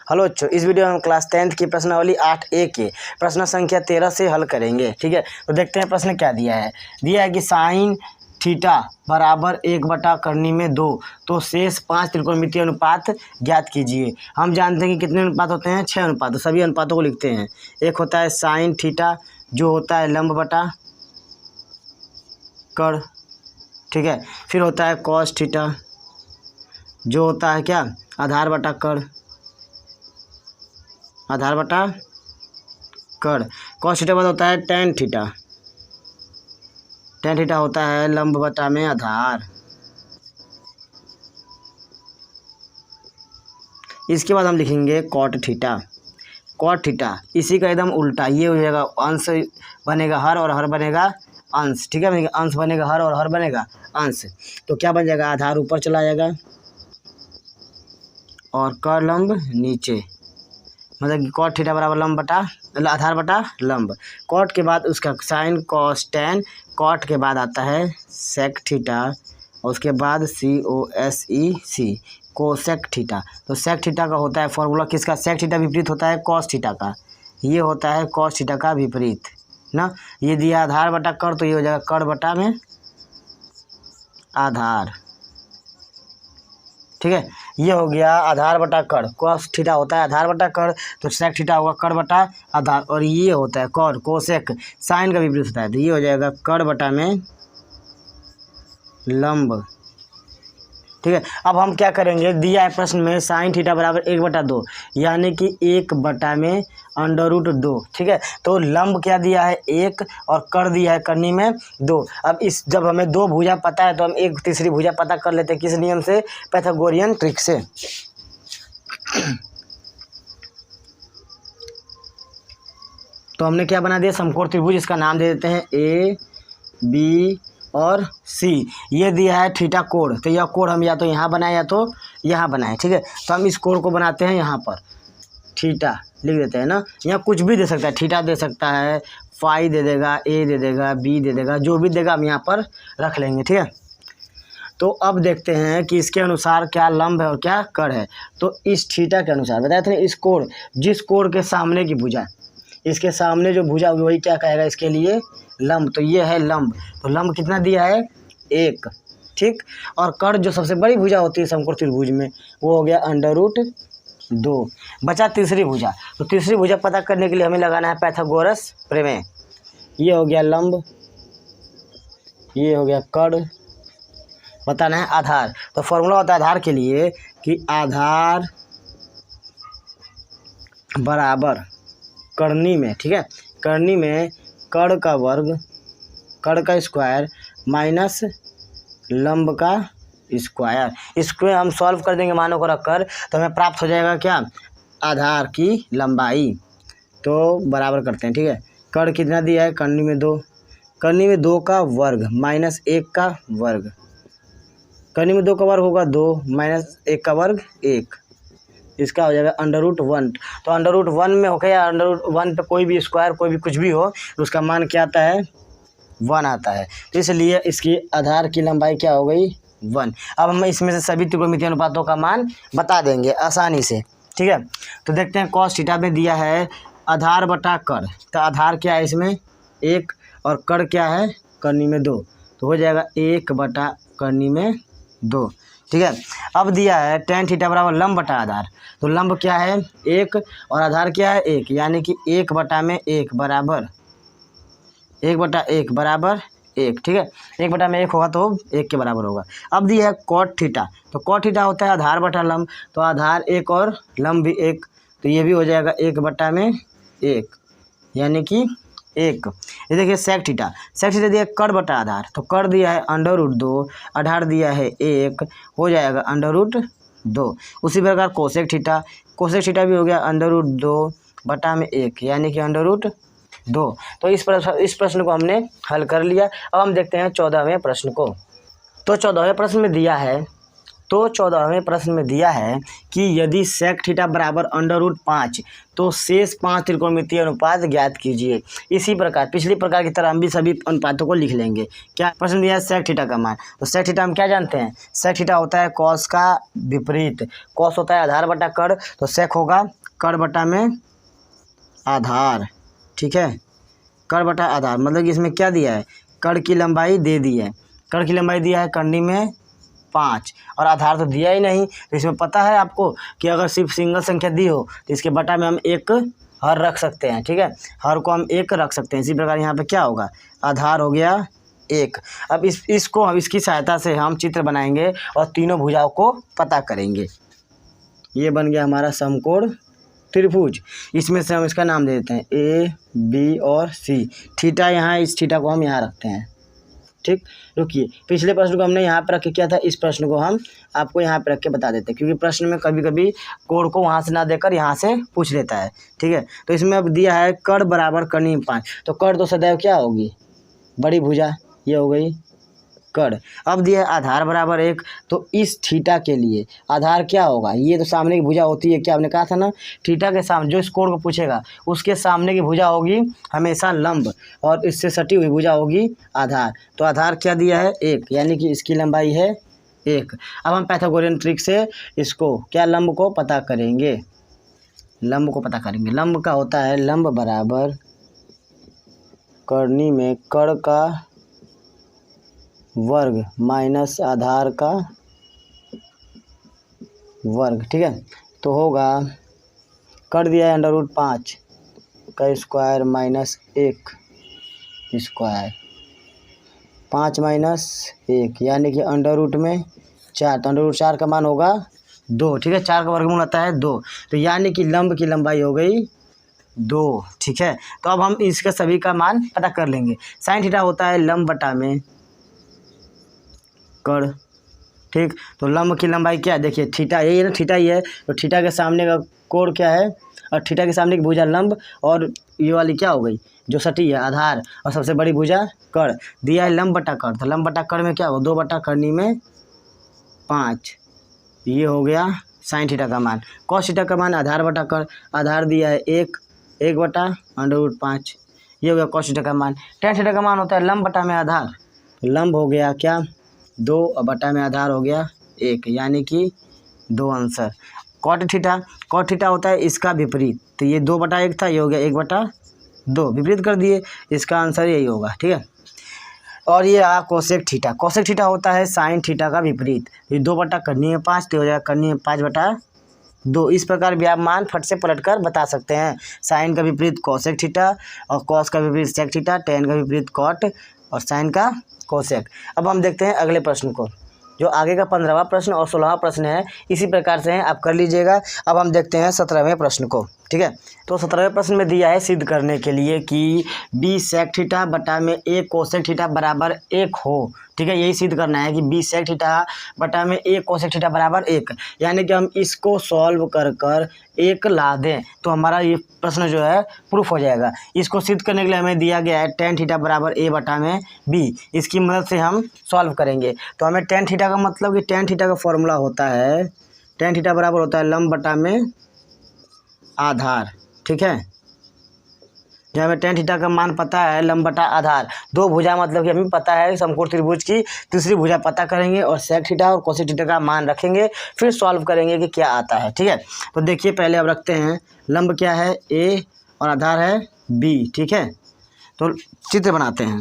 Hello बच्चों, इस video में हम क्लास 10th की प्रश्नावली 8A के प्रश्न संख्या 13 से हल करेंगे। ठीक है, तो देखते हैं प्रश्न क्या दिया है। दिया है कि साइन थीटा बराबर 1/करनी में 2, तो शेष 5 त्रिकोणमितीय अनुपात ज्ञात कीजिए। हम जानते हैं कि कितने अनुपात होते हैं, 6 अनुपात। तो सभी अनुपातों को लिखते हैं। एक होता है साइन थीटा जो होता है लंब बटा कड़, ठीक है। फिर होता है कॉस थीटा जो होता है क्या, आधार बटा कड़, आधार बटा कड़। कॉस थीटा बाद होता है टेन थीटा, टेन थीटा होता है लंब बटा में आधार। इसके बाद हम लिखेंगे कॉट थीटा, कॉट थीटा इसी का एकदम उल्टा, ये हो जाएगा अंश बनेगा हर और हर बनेगा अंश। ठीक है, अंश बनेगा हर और हर बनेगा अंश। तो क्या बन जाएगा, आधार ऊपर चला जाएगा और कड़ लंब नीचे, मतलब कि कॉट थीटा बराबर लंब बटा आधार बटा लंब। कॉट के बाद उसका साइन कॉस टेन, कॉट के बाद आता है सेक थीटा और उसके बाद COSEC कोसेक थीटा। तो सेक थीटा का होता है फॉर्मूला किसका, सेक थीटा विपरीत होता है कॉस थीटा का, ये होता है कॉस थीटा का विपरीत ना। ये दिया आधार बटा कड़, तो ये हो जाएगा कड़ बटा में आधार। ठीक है, ये हो गया आधार बटा कड़। कॉस थीटा होता है आधार बटा कड़, तो सेक थीटा होगा कड़ बटा आधार। और ये होता है कॉड कोसेक, साइन का विपरीत होता है, तो ये हो जाएगा कड़ बटा में लंब। ठीक है, अब हम क्या करेंगे, दिया है प्रश्न में साइन थीटा बराबर 1/2, यानी कि 1/2 ठीक है। तो लंब क्या दिया है 1 और कड़ दिया है करनी में 2। अब इस जब हमें 2 भुजा पता है तो हम एक तीसरी भुजा पता कर लेते हैं, किस नियम से, पाइथागोरियन ट्रिक से। तो हमने क्या बना दिया, समकोण त्रिभुज, इसका नाम दे देते हैं AB और C। ये दिया है थीटा कोण, तो यह कोण हम या तो यहाँ बनाए या तो यहाँ बनाए। ठीक है, तो हम इस कोण को बनाते हैं यहाँ पर थीटा लिख देते हैं ना। यहाँ कुछ भी दे सकता है, थीटा दे सकता है, फाई दे देगा, A दे देगा, B दे देगा, जो भी देगा हम यहाँ पर रख लेंगे। ठीक है, तो अब देखते हैं कि इसके अनुसार क्या लंब है और क्या कड़ है। तो इस थीटा के अनुसार बताए थे इस कोण, जिस कोण के सामने की भुजा, इसके सामने जो भुजा होगी वही क्या कहेगा इसके लिए लंब। तो ये है लंब, तो लंब कितना दिया है 1। ठीक, और कड़ जो सबसे बड़ी भुजा होती है समकोण त्रिभुज में वो हो गया √2। बचा तीसरी भुजा, तो तीसरी भुजा पता करने के लिए हमें लगाना है पाइथागोरस प्रमेय। ये हो गया लंब, ये हो गया कड़, बताना है आधार। तो फॉर्मूला होता है आधार के लिए कि आधार बराबर करनी में, ठीक है, करनी में कड़ का वर्ग, कड़ का स्क्वायर माइनस लंब का स्क्वायर। इसको हम सॉल्व कर देंगे मानों को रखकर, तो हमें प्राप्त हो जाएगा क्या, आधार की लंबाई। तो बराबर करते हैं। ठीक है, कड़ कितना दिया है, करनी में 2, करनी में 2 का वर्ग माइनस 1 का वर्ग, करनी में 2 का वर्ग होगा 2 माइनस 1 का वर्ग 1, इसका हो जाएगा √1। तो √1 में हो गया, √1 पे कोई भी स्क्वायर कोई भी कुछ भी हो तो उसका मान क्या आता है 1 आता है। तो इसलिए इसकी आधार की लंबाई क्या हो गई 1। अब हम इसमें से सभी त्रिकोणमितीय अनुपातों का मान बता देंगे आसानी से। ठीक है, तो देखते हैं कॉस थीटा में दिया है आधार बटा कड़, तो आधार क्या है इसमें 1 और कड़ क्या है करनी में 2, तो हो जाएगा 1/2। ठीक है, अब दिया है टेन थीटा बराबर लंब बटा आधार, तो लंब क्या है 1 और आधार क्या है 1, यानी कि 1/1 बराबर 1/1 बराबर 1। ठीक है, 1/1 होगा तो 1 के बराबर होगा। अब दिया है कॉट थीटा, तो कॉट थीटा होता है आधार बटा लंब, तो आधार 1 और लंब भी 1, तो ये भी हो जाएगा 1/1 यानी कि 1। ये देखिए सेक थीटा, सेक थीटा दिया है कड़ बटा आधार, तो कड़ दिया है √2, आधार दिया है 1, हो जाएगा √2। उसी प्रकार कोसेक थीटा, कोसेक थीटा भी हो गया √2/1 यानी कि √2। तो इस प्रश्न को हमने हल कर लिया। अब हम देखते हैं 14वें प्रश्न को। तो 14वें प्रश्न में दिया है तो 14वें प्रश्न में दिया है कि यदि सेक थीटा बराबर √5 तो शेष 5 त्रिकोणमितीय अनुपात ज्ञात कीजिए। इसी प्रकार पिछली प्रकार की तरह हम भी सभी अनुपातों को लिख लेंगे। क्या प्रश्न दिया है? सेक थीटा का मान। तो सेक थीटा हम क्या जानते हैं? सेक थीटा होता है कॉस का विपरीत। कॉस होता है आधार बटा कड़, तो सेक होगा कड़ बटा में आधार। ठीक है, कड़ बटा आधार मतलब कि इसमें क्या दिया है? कड़ की लंबाई दे दी है। कड़ की लंबाई दिया है करनी में 5 और आधार तो दिया ही नहीं। तो इसमें पता है आपको कि अगर सिर्फ सिंगल संख्या दी हो तो इसके बटा में हम एक हर रख सकते हैं। ठीक है, हर को हम एक रख सकते हैं। इसी प्रकार यहाँ पे क्या होगा? आधार हो गया 1। अब इसकी सहायता से हम चित्र बनाएंगे और तीनों भुजाओं को पता करेंगे। ये बन गया हमारा समकोण त्रिभुज। इसमें से हम इसका नाम दे देते हैं ए, बी और सी। थीटा यहाँ, इस थीटा को हम यहाँ रखते हैं। ठीक, रुकिए, पिछले प्रश्न को हमने यहाँ पर रख के किया था, इस प्रश्न को हम आपको यहाँ पर रख के बता देते हैं, क्योंकि प्रश्न में कभी कभी कोण को वहाँ से ना देकर यहाँ से पूछ लेता है। ठीक है, तो इसमें अब दिया है कड़ बराबर करनी में 5, तो कड़ तो सदैव क्या होगी? बड़ी भुजा, ये हो गई कड़। अब दिया है आधार बराबर 1, तो इस थीटा के लिए आधार क्या होगा? ये तो सामने की भुजा होती है, क्या आपने कहा था ना, थीटा के सामने जो इस कोण को पूछेगा उसके सामने की भुजा होगी हमेशा लंब और इससे सटी हुई भुजा होगी आधार। तो आधार क्या दिया है? 1, यानी कि इसकी लंबाई है 1। अब हम पाइथागोरियन ट्रिक से इसको क्या लंब को पता करेंगे। लंब को पता करेंगे। लंब का होता है लंब बराबर करनी में कड़ का वर्ग माइनस आधार का वर्ग। ठीक है, तो होगा कर दिया है √5 का स्क्वायर माइनस 1 स्क्वायर, 5 माइनस 1 यानी कि √ में 4, तो √4 का मान होगा 2। ठीक है, 4 का वर्गमूल आता है 2, तो यानी कि लंब की लंबाई हो गई 2। ठीक है, तो अब हम इसका सभी का मान पता कर लेंगे। साइन थीटा होता है लंब बटा में कड़। ठीक, तो लंब की लंबाई क्या है? देखिए थीटा यही है ना, थीटा ही है, तो थीटा के सामने का कोण क्या है? और थीटा के सामने की भुजा लंब, और ये वाली क्या हो गई जो सटी है? आधार, और सबसे बड़ी भुजा कड़। दिया है लंब बटा कड़, तो लंब बटा कड़ में क्या हो? 2 बटा करनी में 5, ये हो गया साइन थीटा का मान। कॉस थीटा का मान आधार बटा कड़, आधार दिया है 1 बटा √5, ये हो गया कॉस थीटा का मान। टेन थीटा का मान होता है लंब बटा में आधार, तो लंब हो गया क्या? 2 और बटा में आधार हो गया 1, यानी कि 2 आंसर। कॉट थीटा होता है इसका विपरीत, तो ये 2 बटा 1 था, ये हो गया 1 बटा 2, विपरीत कर दिए, इसका आंसर यही होगा। ठीक है, और ये आ कोसेक थीटा होता है साइन थीटा का विपरीत, ये 2 बटा करनी है 5, तो हो जाएगा करनी है 5 बटा 2। इस प्रकार भी आप मान फट से पलट कर बता सकते हैं। साइन का विपरीत कोसेक थीटा, और कॉस का विपरीत सेक थीटा, टेन का विपरीत कॉट, और साइन का कोसेक। अब हम देखते हैं अगले प्रश्न को, जो आगे का 15वां प्रश्न और 16वां प्रश्न है। इसी प्रकार से हैं, आप कर लीजिएगा। अब हम देखते हैं 17वें प्रश्न को। ठीक है, तो 17वें प्रश्न में दिया है सिद्ध करने के लिए कि b सेक थीटा बटा में a कोसेक थीटा बराबर 1 हो। ठीक है, यही सिद्ध करना है कि b सेक थीटा बटा में a कोसेक थीटा बराबर 1, यानी कि हम इसको सॉल्व कर कर 1 ला दें तो हमारा ये प्रश्न जो है प्रूफ हो जाएगा। इसको सिद्ध करने के लिए हमें दिया गया है टेन थीटा बराबर a बटा में b, इसकी मदद से हम सॉल्व करेंगे। तो हमें टेन थीटा का मतलब कि टेन थीटा का फॉर्मूला होता है, टेन थीटा बराबर होता है लंब बटा में आधार। ठीक है, जो हमें टेन थीटा का मान पता है लंब बटा आधार, 2 भुजा मतलब कि हमें पता है समकोण त्रिभुज की तीसरी भुजा पता करेंगे और सेक थीटा और कोसेक थीटा का मान रखेंगे, फिर सॉल्व करेंगे कि क्या आता है। ठीक है, तो देखिए पहले अब रखते हैं लंब क्या है a और आधार है b। ठीक है, तो चित्र बनाते हैं।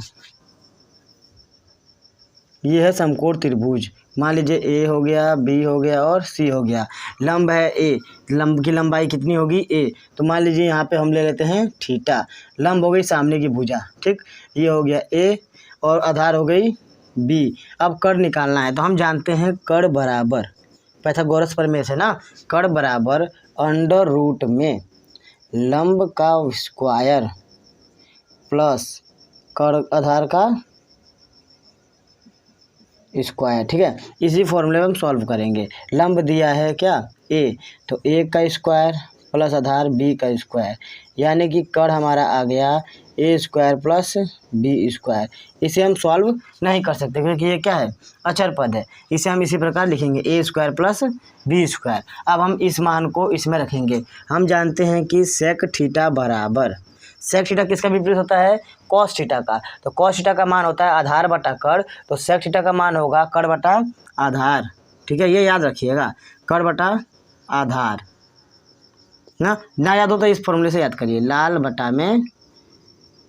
ये है समकोण त्रिभुज, मान लीजिए a हो गया, b हो गया और c हो गया। लंब है a, लंब की लंबाई कितनी होगी a, तो मान लीजिए यहाँ पे हम ले लेते हैं थीटा। लंब हो गई सामने की भुजा, ठीक, ये हो गया a और आधार हो गई b। अब कड़ निकालना है, तो हम जानते हैं कड़ बराबर पाइथागोरस प्रमेय से ना, कड़ बराबर √ में लंब का स्क्वायर प्लस कड़ आधार का स्क्वायर। ठीक है, इसी फॉर्मूले में हम सॉल्व करेंगे। लंब दिया है क्या a, तो a का स्क्वायर प्लस आधार b का स्क्वायर, यानी कि कड़ हमारा आ गया ए स्क्वायर प्लस बी स्क्वायर। इसे हम सॉल्व नहीं कर सकते क्योंकि ये क्या है, अचर पद है। इसे हम इसी प्रकार लिखेंगे ए स्क्वायर प्लस बी स्क्वायर। अब हम इस मान को इसमें रखेंगे। हम जानते हैं कि सेक थीटा बराबर, सेक थीटा किसका विपरीत होता है, कॉस थीटा का। तो कॉस थीटा का मान होता है आधार बटा कड़, तो सेक थीटा का मान होगा कड़ बटा आधार। ठीक है, ये याद रखिएगा, कड़ बटा आधार ना याद हो तो इस फॉर्मूले से याद करिए, लाल बटा में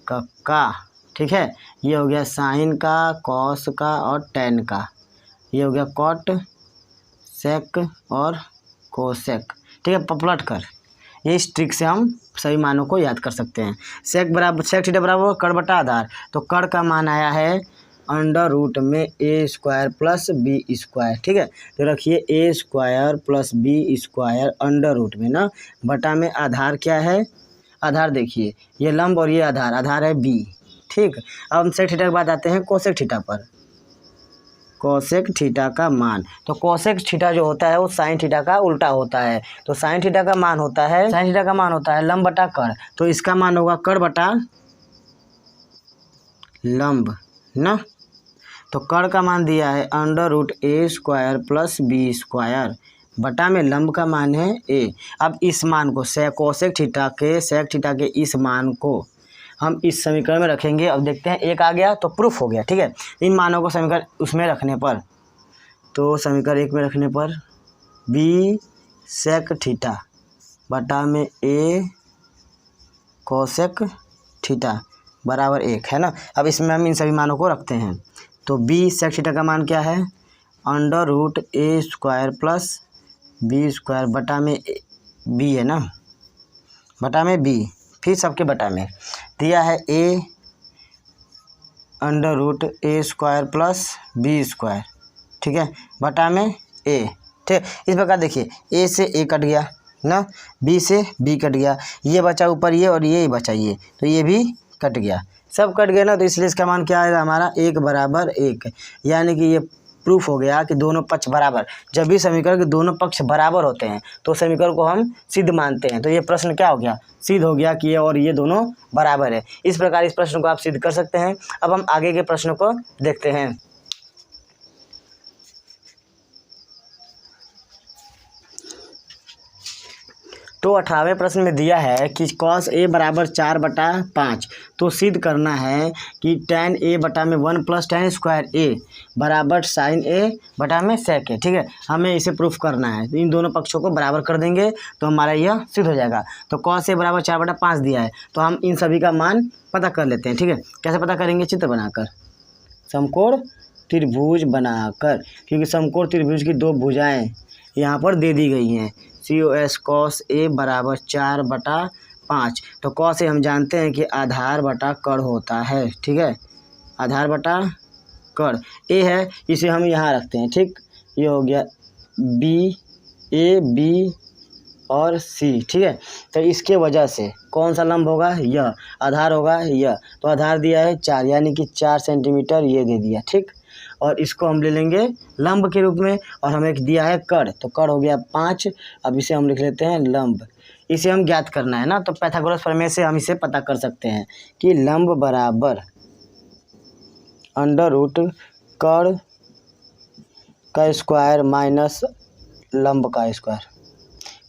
का। ठीक है, ये हो गया साइन का, कॉस का और टेन का। ये हो गया कॉट, सेक और कोसेक। ठीक है, पलट कर ये इस ट्रिक से हम सभी मानों को याद कर सकते हैं। सेक थीटा बराबर कड़ बटा आधार, तो कड़ का मान आया है अंडर रूट में a square plus b square. ठीक है, तो रखिए a square plus b square under root में ना, बटा में आधार क्या है, आधार देखिए ये लंब और ये आधार है बी। ठीक, अब हम सेक थीटा के बाद आते हैं कोसेक थीटा पर। कोसेक थीटा का मान, तो कोसेक थीटा जो होता है वो साइन थीटा का उल्टा होता है। तो साइन थीटा का मान होता है लंब बटा कड़, तो इसका मान होगा कड़ बटा लंब ना। तो कड़ का मान दिया है अंडर रूट ए स्क्वायर प्लस बी स्क्वायर, बटा में लंब का मान है ए। अब इस मान को कोसेक थीटा के इस मान को हम इस समीकरण में रखेंगे। अब देखते हैं, एक आ गया तो प्रूफ हो गया। ठीक है, इन मानों को समीकरण उसमें रखने पर, तो समीकरण एक में रखने पर बी सेक थीटा बटा में ए कोसेक थीटा बराबर 1 है ना। अब इसमें हम इन सभी मानों को रखते हैं, तो बी सेक थीटा का मान क्या है, अंडर रूट ए स्क्वायर प्लस बी स्क्वायर बटा में बी है ना, बटा में बी, फिर सबके बटा में दिया है A under root A square plus b square. ठीक है, बटा में ए। ठीक, इस प्रकार देखिए ए से ए कट गया ना, बी से बी कट गया, ये बचा ऊपर ये और ये बचा ये, तो ये भी कट गया, सब कट गया ना। तो इसलिए इसका मान क्या आएगा हमारा 1 बराबर 1, यानी कि ये प्रूफ हो गया कि दोनों पक्ष बराबर। जब भी समीकरण के दोनों पक्ष बराबर होते हैं तो समीकरण को हम सिद्ध मानते हैं। तो ये प्रश्न क्या हो गया, सिद्ध हो गया कि ये और ये दोनों बराबर है। इस प्रकार इस प्रश्न को आप सिद्ध कर सकते हैं। अब हम आगे के प्रश्नों को देखते हैं। तो 18वें प्रश्न में दिया है कि cos a बराबर 4/5, तो सिद्ध करना है कि tan a बटा में 1 प्लस tan स्क्वायर a बराबर sin a बटा में sec a। ठीक है, हमें इसे प्रूफ करना है, तो इन दोनों पक्षों को बराबर कर देंगे तो हमारा यह सिद्ध हो जाएगा। तो cos a बराबर 4/5 दिया है, तो हम इन सभी का मान पता कर लेते हैं। ठीक है, कैसे पता करेंगे, चित्र बनाकर, समकोण त्रिभुज बनाकर, क्योंकि समकोण त्रिभुज की दो भुजाएं यहाँ पर दे दी गई हैं। COS cos a बराबर 4/5, तो cos a हम जानते हैं कि आधार बटा कड़ होता है। ठीक है, आधार बटा कड़, a है इसे हम यहाँ रखते हैं। ठीक, ये हो गया B, A, B और C। ठीक है, तो इसके वजह से कौन सा लंब होगा, यह आधार होगा यह, तो आधार दिया है 4, यानी कि 4 सेंटीमीटर ये दे दिया। ठीक, और इसको हम ले लेंगे लंब के रूप में, और हमें दिया है कड़, तो कड़ हो गया 5। अब इसे हम लिख लेते हैं लंब, इसे हम ज्ञात करना है ना। तो पाइथागोरस प्रमेय से हम इसे पता कर सकते हैं कि लंब बराबर अंडर रूट कड़ का स्क्वायर माइनस लंब का स्क्वायर,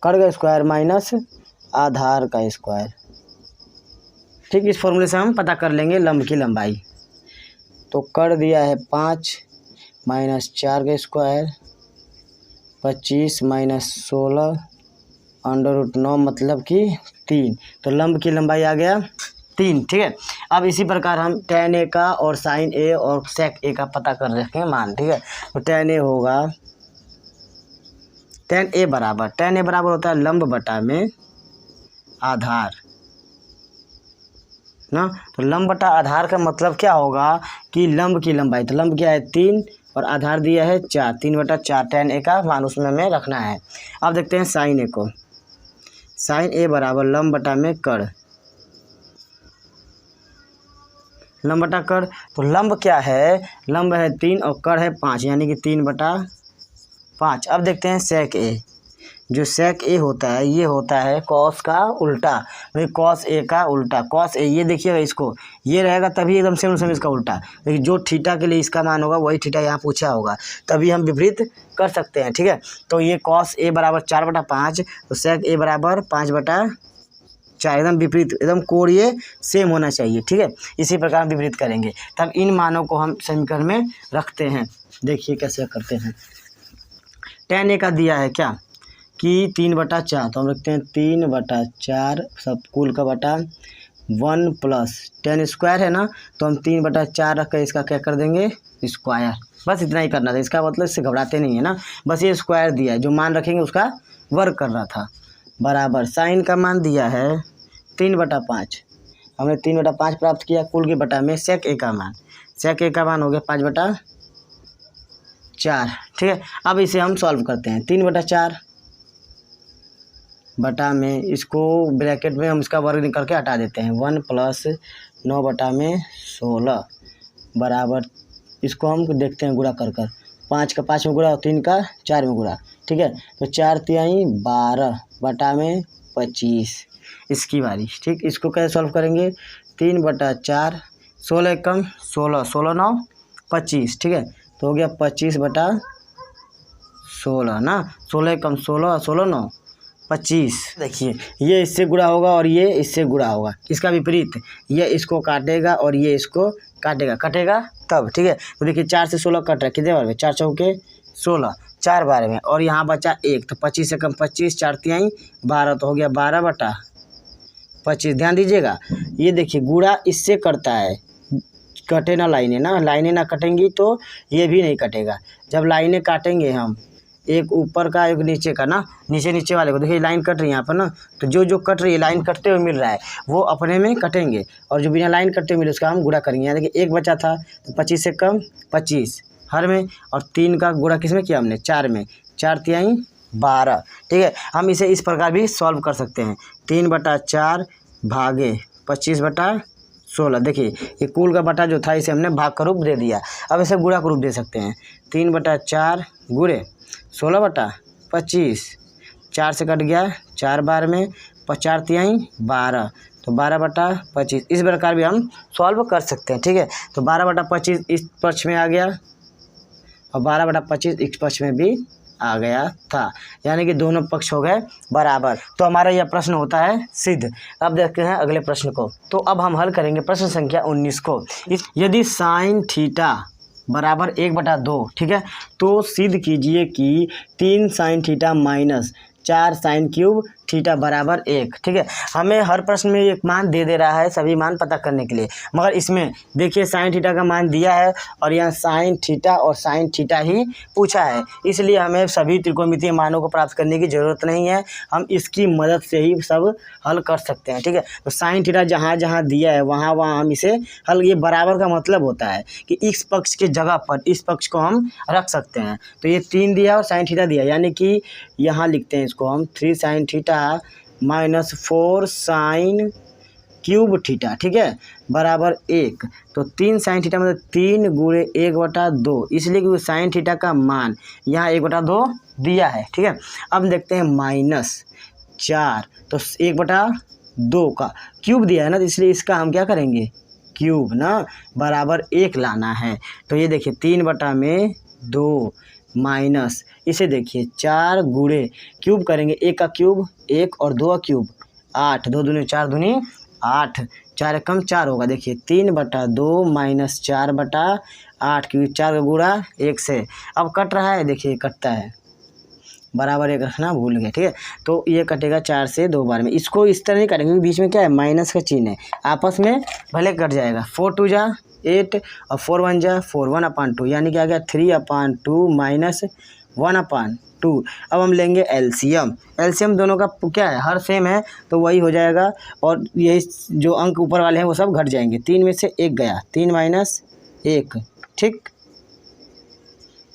कड़ का स्क्वायर माइनस आधार का स्क्वायर। ठीक, इस फॉर्मूले से हम पता कर लेंगे लंब की लंबाई। तो कड़ दिया है 5 माइनस 4 का स्क्वायर 25 माइनस 16 अंडर रूट 9 मतलब कि 3, तो लंब की लंबाई आ गया 3। ठीक है, अब इसी प्रकार हम tan a का और sin a और sec a का पता कर रखें मान। ठीक है, तो tan a होगा, tan a बराबर होता है लंब बटा में आधार ना। तो लंब बटा आधार का मतलब क्या होगा कि लंब की लंबाई, तो लंब क्या है 3 और आधार दिया है 4, 3/4 tan a का मान उसमें हमें रखना है। अब देखते हैं sin a को, sin a बराबर लंब बटा में कड़, लंब बटा कड़, तो लंब क्या है, लंब है 3 और कड़ है 5, यानी कि 3/5। अब देखते हैं sec a, जो सेक ए होता है ये होता है कॉस का उल्टा, भाई कॉस ए का उल्टा, कॉस ए ये देखिएगा इसको, ये रहेगा तभी एकदम सेम सेम इसका उल्टा, लेकिन जो थीटा के लिए इसका मान होगा वही थीटा यहाँ पूछा होगा, तभी हम विपरीत कर सकते हैं। ठीक है, तो ये कॉस ए बराबर 4/5, तो सेक ए बराबर 5/4, एकदम विपरीत, एकदम कोण ये सेम होना चाहिए। ठीक है, इसी प्रकार हम विपरीत करेंगे, तब इन मानों को हम समीकरण में रखते हैं। देखिए कैसे करते हैं। tan ए का दिया है क्या कि 3/4, तो हम रखते हैं 3/4 सब कुल का बटा 1 प्लस tan स्क्वायर है ना, तो हम 3/4 रख कर इसका क्या कर देंगे स्क्वायर, बस इतना ही करना था। इसका मतलब इससे घबराते नहीं है ना, बस ये स्क्वायर दिया है, जो मान रखेंगे उसका वर्ग कर रहा था, बराबर साइन का मान दिया है 3/5, हमने 3/5 प्राप्त किया, कुल के बटा में सेक ए का मान, सेक ए का मान हो गया 5/4। ठीक है, अब इसे हम सॉल्व करते हैं। 3/4 बटा में इसको ब्रैकेट में हम इसका वर्ग निकल के हटा देते हैं, 1 प्लस 9/16 बराबर, इसको हम देखते हैं गुणा कर कर, 5 का 5 में गुणा और 3 का 4 में गुणा। ठीक है, तो 4 तिहाई 12 बटा में 25, इसकी बारी। ठीक, इसको कैसे सॉल्व करेंगे, 3/4, 16 कम 16, 16 9 25। ठीक है, तो हो गया 25/16 ना, 16 कम 16, 16 9 25। देखिए ये इससे गुणा होगा और ये इससे गुणा होगा, इसका विपरीत, ये इसको काटेगा और ये इसको काटेगा, कटेगा तब। ठीक है, तो देखिए 4 से 16 कट रहा है, कितने बार में, 4 चौके 16, 4 बार में, और यहाँ बचा 1, तो 25 से कम 25, 4 तिहाई 12, तो हो गया 12/25। ध्यान दीजिएगा, ये देखिए गुणा इससे करता है, कटे ना लाइनें, ना लाइनें ना कटेंगी तो ये भी नहीं कटेगा। जब लाइनें काटेंगे हम, एक ऊपर का एक नीचे का ना, नीचे वाले को देखिए लाइन कट रही है यहाँ पर ना, तो जो कट रही है लाइन कटते हुए मिल रहा है वो अपने में कटेंगे, और जो बिना लाइन कटते हुए मिले उसका हम गुणा करेंगे। यहाँ देखिए 1 बचा था, तो 25 से कम 25 हर में, और 3 का गुणा किस में किया हमने, 4 में, 4 तिहाई 12। ठीक है, हम इसे इस प्रकार भी सॉल्व कर सकते हैं, 3/4 भागे 25/16। देखिए ये कुल का बटा जो था इसे हमने भाग का रूप दे दिया, अब इसे गुणा का रूप दे सकते हैं, 3/4 गुणे 16/25, 4 से कट गया 4 बार में, 4 तिहाई 12, तो 12/25। इस प्रकार भी हम सॉल्व कर सकते हैं। ठीक है, तो 12/25 इस पक्ष में आ गया और 12/25 इस पक्ष में भी आ गया था, यानी कि दोनों पक्ष हो गए बराबर। तो हमारा यह प्रश्न होता है सिद्ध। अब देखते हैं अगले प्रश्न को। तो अब हम हल करेंगे प्रश्न संख्या 19 को। यदि साइन थीटा बराबर 1/2, ठीक है, तो सिद्ध कीजिए कि 3 sine theta minus 4 sine cube theta बराबर 1। ठीक है, हमें हर प्रश्न में एक मान दे रहा है सभी मान पता करने के लिए, मगर इसमें देखिए साइन थीटा का मान दिया है और यहाँ साइन थीटा और साइन थीटा ही पूछा है, इसलिए हमें सभी त्रिकोणमितीय मानों को प्राप्त करने की ज़रूरत नहीं है, हम इसकी मदद से ही सब हल कर सकते हैं। ठीक है, तो साइन थीटा जहाँ जहाँ दिया है वहाँ वहाँ हम इसे हल, ये बराबर का मतलब होता है कि इस पक्ष की जगह पर इस पक्ष को हम रख सकते हैं। तो ये 3 दिया और साइन थीटा दिया, यानी कि यहाँ लिखते हैं इसको हम 3 sine theta minus 4 sine cube theta, ठीक है, बराबर 1। तो 3 साइन थीटा मतलब 3 गुणे 1/2, इसलिए कि साइन थीटा का मान यहाँ 1/2 दिया है। ठीक है, अब देखते हैं माइनस 4, तो 1/2 का क्यूब दिया है ना, तो इसलिए इसका हम क्या करेंगे क्यूब ना, बराबर 1 लाना है। तो ये देखिए 3/2 माइनस, इसे देखिए 4 गुणे क्यूब करेंगे, 1 का क्यूब 1 और 2 का क्यूब 8, 2 दूनी 4 दूनी 8, 4 कम 4 होगा। देखिए 3/2 माइनस 4/8, क्योंकि 4 का गुणा 1 से, अब कट रहा है, देखिए कटता है, बराबर 1 रखना भूल गए। ठीक है, तो ये कटेगा 4 से 2 बार में, इसको इस तरह नहीं करेंगे, बीच में क्या है माइनस का चिन्ह है, आपस में भले कट जाएगा। 4 2 जा 8 और 4 1 जा 4, 1/2, यानी कि आ गया 3/2 माइनस 1/2। अब हम लेंगे एलसीएम, एलसीएम दोनों का क्या है हर सेम है, तो वही हो जाएगा, और यही जो अंक ऊपर वाले हैं वो सब घट जाएंगे, 3 में से 1 गया, 3 माइनस 1, ठीक,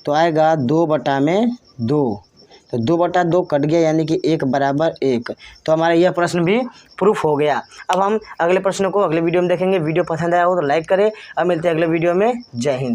तो आएगा 2/2, तो 2/2 कट गया, यानी कि 1 बराबर 1। तो हमारा यह प्रश्न भी प्रूफ हो गया। अब हम अगले प्रश्न को अगले वीडियो में देखेंगे। वीडियो पसंद आया हो तो लाइक करें, अब मिलते हैं अगले वीडियो में। जय हिंद।